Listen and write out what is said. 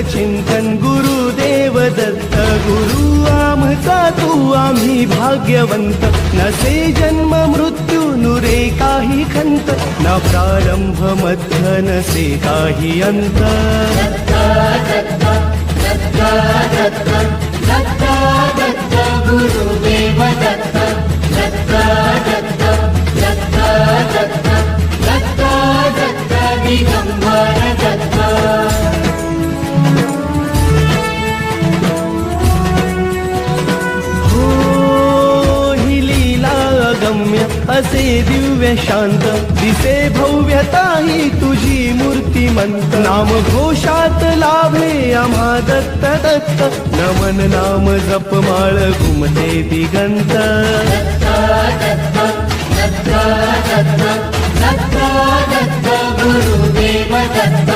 चिंतन गुरुदेव दत्त गुरु आमचा तू आम्ही भाग्यवंत नसे जन्म मृत्यू नुरे काही खंत न प्रारंभ मध्य नसे काही अंत गुरुदेव दत्त दिगंबर दत्त असे दिव्य शांत दिसे भव्यता ही तुझी मूर्तिमंत नाम घोषात लाभे आम्हा दत्त दत्त नमन नाम जपमाळ घुमते दिगंत गुरुदेव दत्त